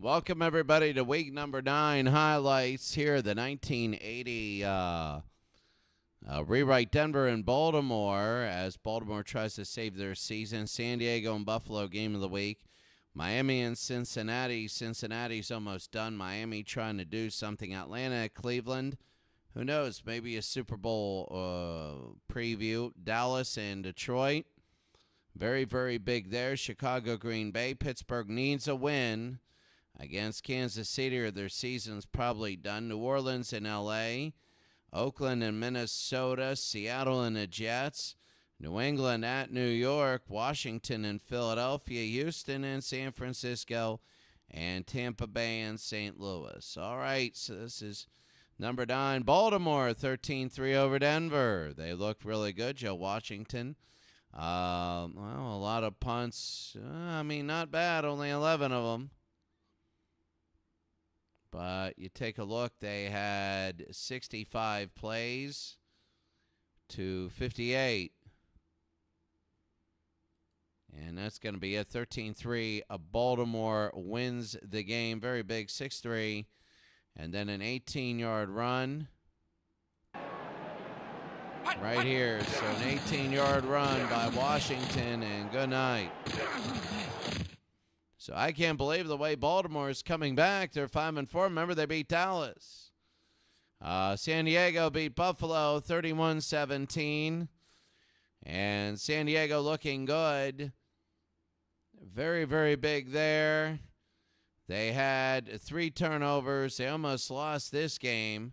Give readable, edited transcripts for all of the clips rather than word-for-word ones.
Welcome, everybody, to week number 9 highlights here. The 1980 rewrite Denver and Baltimore as Baltimore tries to save their season. San Diego and Buffalo game of the week. Miami and Cincinnati. Cincinnati's almost done. Miami trying to do something. Atlanta, Cleveland. Who knows? Maybe a Super Bowl preview. Dallas and Detroit. Very, very big there. Chicago, Green Bay. Pittsburgh needs a win against Kansas City, or their season's probably done. New Orleans and L.A., Oakland and Minnesota, Seattle and the Jets, New England at New York, Washington and Philadelphia, Houston and San Francisco, and Tampa Bay and St. Louis. All right, so this is number 9. Baltimore, 13-3 over Denver. They look really good. Joe Washington. Well, a lot of punts. Not bad. Only 11 of them. But you take a look, they had 65 plays to 58. And that's going to be it. 13-3. Baltimore wins the game. Very big, 6-3. And then an 18-yard run right here. So an 18-yard run by Washington, and good night. So I can't believe the way Baltimore is coming back. They're 5-4. Remember, they beat Dallas. San Diego beat Buffalo 31-17. And San Diego looking good. Very, very big there. They had 3 turnovers. They almost lost this game.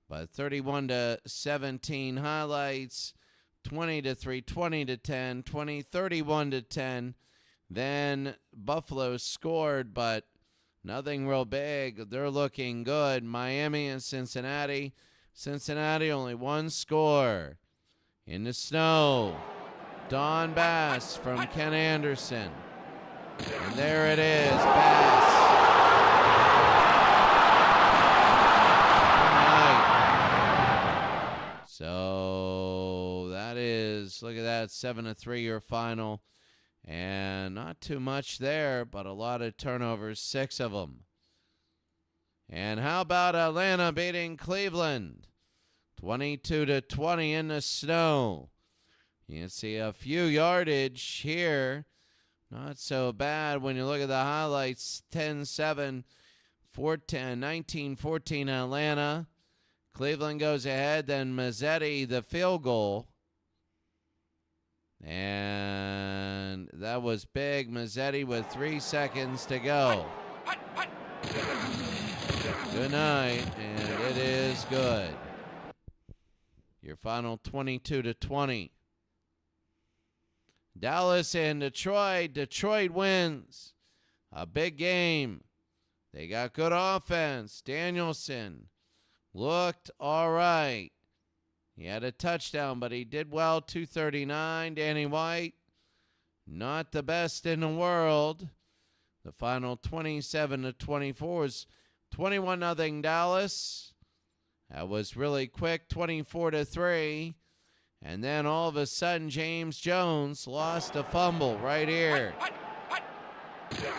But 31-17 highlights. 20-3, 20-10, 20, 31-10. Then Buffalo scored, but nothing real big. They're looking good. Miami and Cincinnati. Cincinnati only 1 score. In the snow, Don Bass from Ken Anderson. And there it is, Bass. Good night. So that is, look at that, 7-3 your final. And not too much there, but a lot of turnovers, 6 of them. And how about Atlanta beating Cleveland? 22-20 in the snow. You can see a few yardage here. Not so bad when you look at the highlights. 10-7, 4-10, 19-14 Atlanta. Cleveland goes ahead, then Mazzetti, the field goal. And that was big. Mazzetti with 3 seconds to go. Good night, and it is good. Your final 22-20. Dallas and Detroit. Detroit wins. A big game. They got good offense. Danielson looked all right. He had a touchdown, but he did well. 239. Danny White, not the best in the world. The final 27-24 was 21-0 Dallas. That was really quick. 24-3. And then all of a sudden, James Jones lost a fumble right here. And then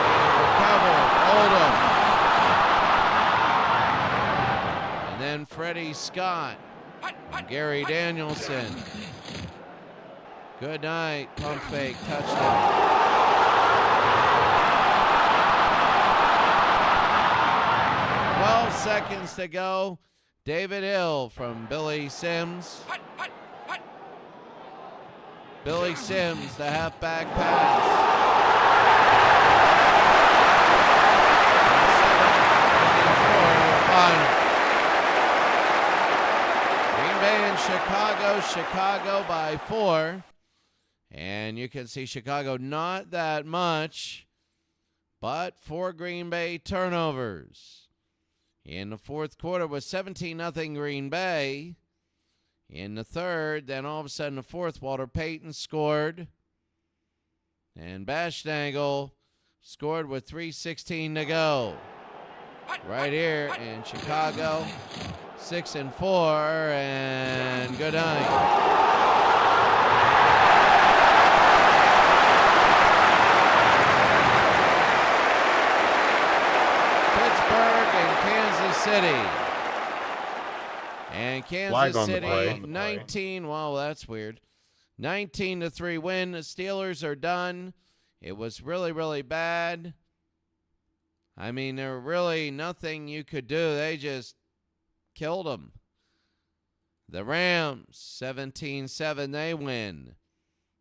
they recovered. Oldham. And then Freddie Scott, Gary Danielson. Good night, pump fake, touchdown. 12 seconds to go. David Hill from Billy Sims. Billy Sims, the halfback pass. Chicago by 4. And you can see Chicago not that much, but 4 Green Bay turnovers. In the fourth quarter was 17-0 Green Bay. In the third, then all of a sudden the fourth, Walter Payton scored. And Bashnagel scored with 3:16 to go. Right here in Chicago. 6-4, and good night. Kansas City, 19. Well, that's weird. 19-3 win. The Steelers are done. It was really, really bad. I mean, there really nothing you could do. They just killed them. The Rams, 17-7, they win.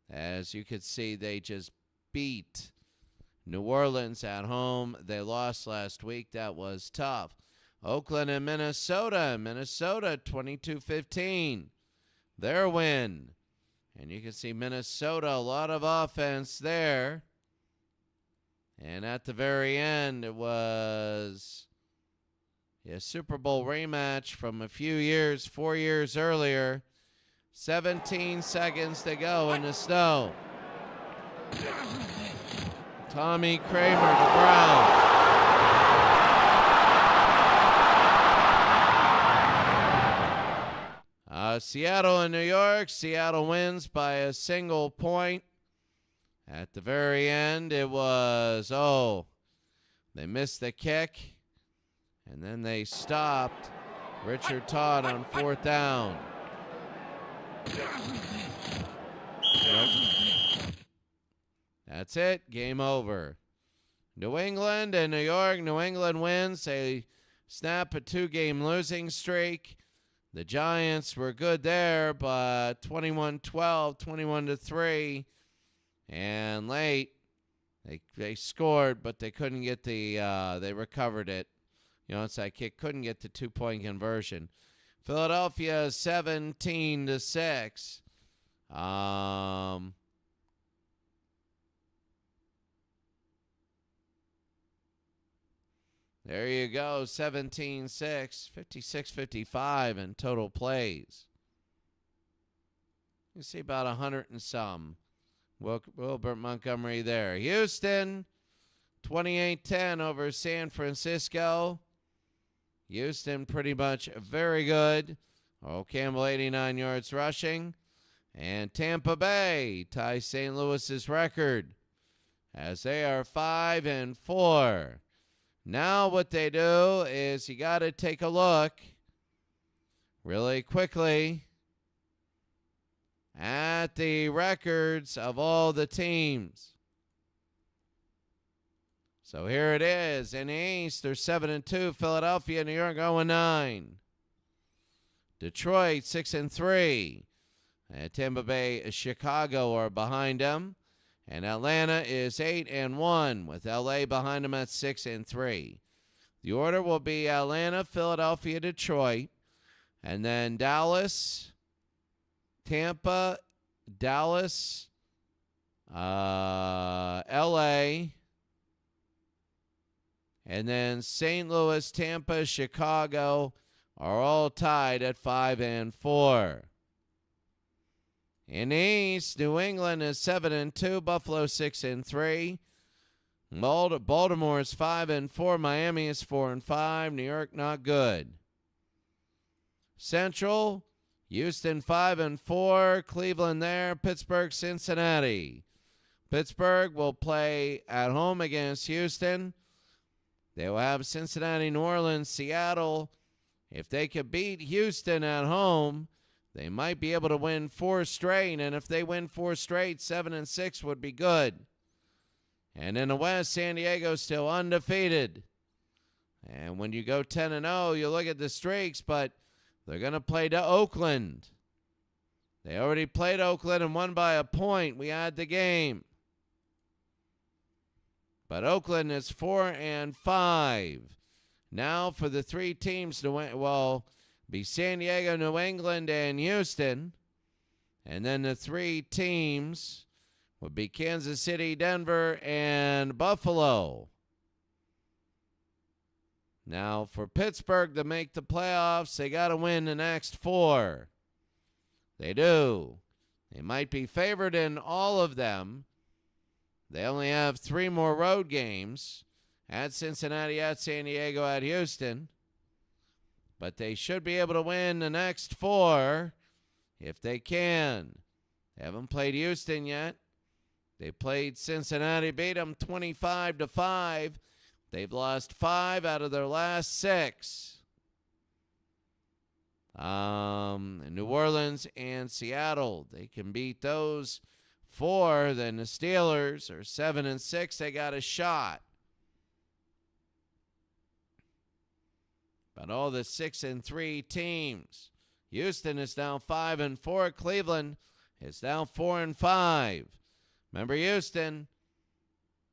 As you could see, they just beat New Orleans at home. They lost last week. That was tough. Oakland and Minnesota. Minnesota, 22-15. Their win. And you can see Minnesota, a lot of offense there. And at the very end, it was a Super Bowl rematch from a few years, 4 years earlier. 17 seconds to go in the snow. Tommy Kramer to Brown. Seattle and New York. Seattle wins by a single point. At the very end, it was, they missed the kick. And then they stopped Richard Todd on 4th down. That's it. Game over. New England and New York. New England wins. They snap a 2-game losing streak. The Giants were good there, but 21-12, 21-3. And late, they scored, but they couldn't get they recovered it. The onside kick, couldn't get the 2-point conversion. Philadelphia 17-6. There you go, 17-6, 56-55 in total plays. You see about 100 and some. Wilbert Montgomery there. Houston, 28-10 over San Francisco. Houston pretty much very good. Campbell 89 yards rushing. And Tampa Bay ties St. Louis's record as they are 5-4. Now what they do is you got to take a look really quickly at the records of all the teams. So here it is. In the East, they're 7-2. Philadelphia, New York 0-9. Detroit 6-3. And Tampa Bay, Chicago are behind them. And Atlanta is 8-1 with LA behind them at 6-3. The order will be Atlanta, Philadelphia, Detroit, and then Dallas, Tampa, Dallas, LA, and then St. Louis, Tampa, Chicago are all tied at 5-4. In the East, New England is 7-2, Buffalo 6-3. Baltimore is 5-4, Miami is 4-5, New York not good. Central, Houston 5-4, Cleveland there, Pittsburgh, Cincinnati. Pittsburgh will play at home against Houston. They will have Cincinnati, New Orleans, Seattle. If they could beat Houston at home, they might be able to win 4 straight, and if they win 4 straight, 7-6 would be good. And in the West, San Diego's still undefeated. And when you go 10-0, you look at the streaks, but they're going to play to Oakland. They already played Oakland and won by a point. We had the game. But Oakland is 4-5. Now for the 3 teams to win, be San Diego, New England, and Houston. And then the 3 teams would be Kansas City, Denver, and Buffalo. Now for Pittsburgh to make the playoffs, they got to win the next 4. They do. They might be favored in all of them. They only have 3 more road games at Cincinnati, at San Diego, at Houston. But they should be able to win the next 4 if they can. They haven't played Houston yet. They played Cincinnati, beat them 25-5. They've lost 5 out of their last 6. New Orleans and Seattle, they can beat those 4. Then the Steelers are 7-6. They got a shot. But all the 6-3 teams, Houston is now 5-4. Cleveland is now 4-5. Remember Houston?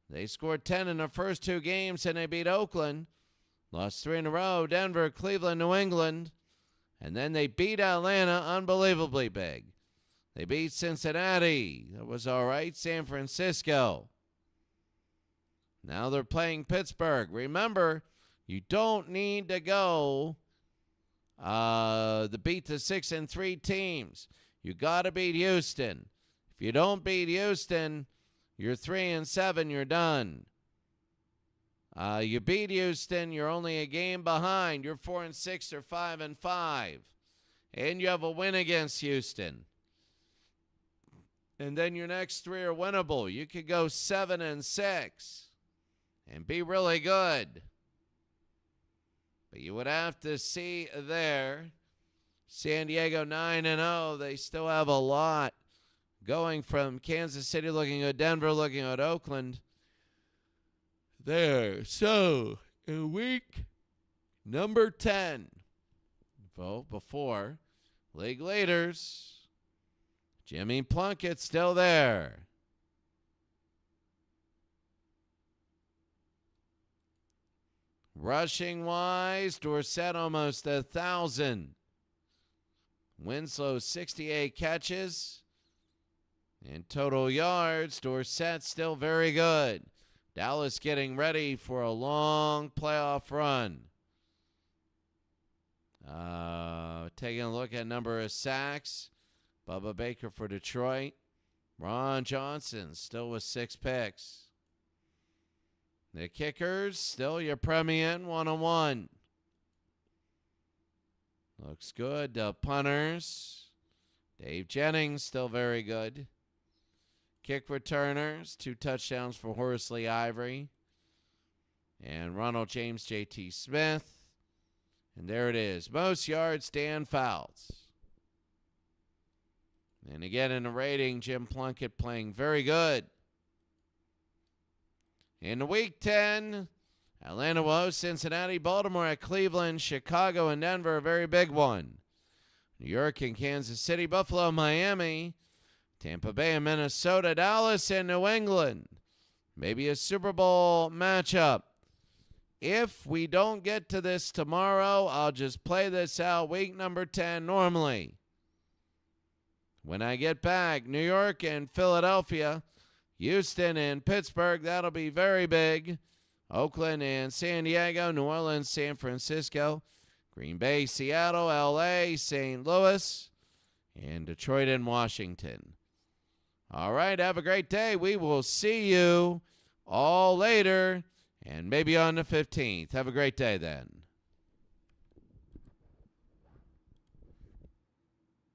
They scored 10 in their first 2 games, and they beat Oakland. Lost 3 in a row. Denver, Cleveland, New England. And then they beat Atlanta unbelievably big. They beat Cincinnati. That was all right. San Francisco. Now they're playing Pittsburgh. Remember, you don't need to go to beat the 6-3 teams. You got to beat Houston. If you don't beat Houston, you're 3-7. You're done. You beat Houston, you're only a game behind. You're 4-6 or 5-5. And you have a win against Houston. And then your next 3 are winnable. You could go 7-6 and be really good. But you would have to see there. San Diego 9-0. They still have a lot going from Kansas City looking at Denver, looking at Oakland. There. So, in week number 10, before league leaders, Jimmy Plunkett's still there. Rushing wise, Dorsett almost 1,000. Winslow 68 catches. And total yards, Dorsett still very good. Dallas getting ready for a long playoff run. Taking a look at number of sacks. Bubba Baker for Detroit. Ron Johnson still with 6 picks. The kickers, still your Premian 1-1. Looks good. The punters, Dave Jennings, still very good. Kick returners, 2 touchdowns for Horsley Ivory. And Ronald James, J.T. Smith. And there it is. Most yards, Dan Fouts. And again in the rating, Jim Plunkett playing very good. In the week 10, Atlanta will host Cincinnati, Baltimore at Cleveland, Chicago and Denver, a very big one. New York and Kansas City, Buffalo, Miami, Tampa Bay and Minnesota, Dallas and New England. Maybe a Super Bowl matchup. If we don't get to this tomorrow, I'll just play this out week number 10 normally. When I get back, New York and Philadelphia, Houston and Pittsburgh, that'll be very big. Oakland and San Diego, New Orleans, San Francisco, Green Bay, Seattle, LA, St. Louis, and Detroit and Washington. All right, have a great day. We will see you all later and maybe on the 15th. Have a great day then.